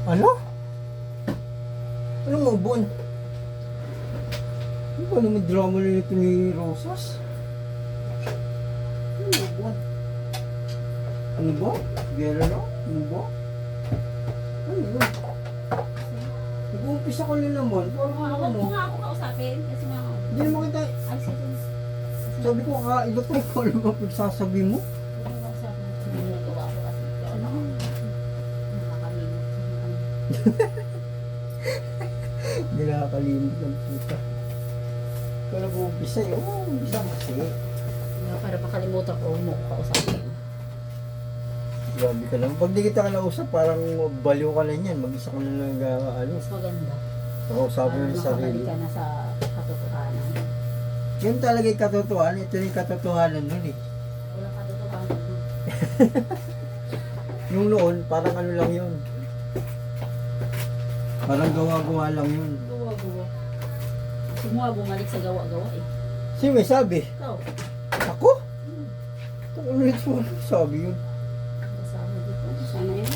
Ano? Ano mo, Bon? Ano ba naman drama na nito ni Rosas? Ano mo, Bon? Ano ba? Gera na? Ano ba? Ano yun? Nag-uumpisa ko na naman. Parang ano Huwag mo? mo nga ako kausapin. Kasi nga, Hindi naman kita. ay sige. Sabi ko ito pa ikaw alam ba pagsasabi mo? Huwag mo kausapin. Hindi mo nagawa ko kasi. Pero ako, nakakalimot. Hindi nakakalimot ng puta. Pero mag-uumpisa eh. Oo, umpisa kasi. Para makalimutan ko, huwag mo ko kausapin. Grabe ka lang. Pag di kita ka nausap, parang baliw ka na niyan. Mag-isa ka na lang ano. Mas maganda. Oo, sabi mo Para yung sarili. makabalik ka na sa katotohanan. Yan talaga yung katotohanan. Ito yung katotohanan nun eh. Walang katotohanan. Yung noon, parang ano lang yun. Parang gawa-gawa lang yun. Gawa-gawa. Sumuha bumalik sa gawa-gawa eh. Sino may sabi? Ikaw. Ako? Ito ulit mo. Sabi yun. Kasama dito. Sana yun.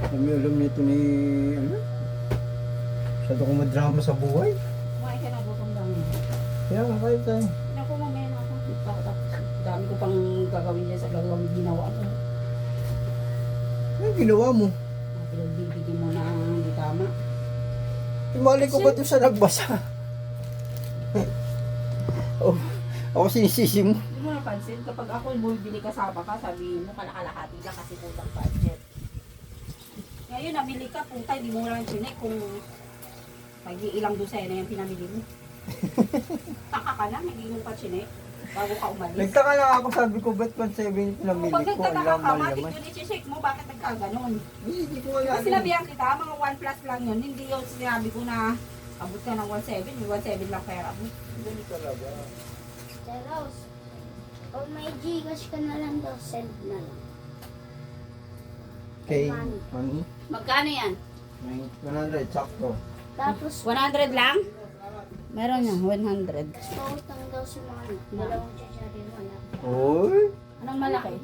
Alam nito ni... Ano? Masyado kong madrama sa buhay. Kumain ka na, gutom lang. Kaya nga kayo tayo. Naku, mamaya na ako. Tapos, dami ko pang gagawin dyan sa gagawin ginawa ko. Ano ginawa mo? Pinagbibigyan mo na hindi tama. Imali ko ba ito sa nagbasa? Oh, ako sinisisi mo. Hindi mo napansin, kapag ako bumibili kasama ka, sabihin mo kalakalahati lang kasi kulang budget. Ngayon, nabili ka, punta, hindi mo lang chinek kung pag-iilang dosena yung pinamili mo. Taka ka lang, hindi mo pa chinek bago ka umalis. Nagtaka lang ako, sabi ko, ba't 170 pinamili Pag ko? Ang nagtataka ka, laman matik naman. yun i-check mo, bakit nagkaganon? Hindi ko wala. Kasi sinabihan kita, mga 1 plus lang yun, hindi yung sinabi ko na abot ka ng 1.7, yung 1.7 lang pera mo. Hindi talaga. Teros, pag may Gcash ka na lang daw, send na lang. Okay, Money. money. Magkano yan? 100, sakto. Tapos, 100 lang? Meron yan, 100. pautang daw si Mami. Dalawang chicharin wala. Oy! Anong malaki?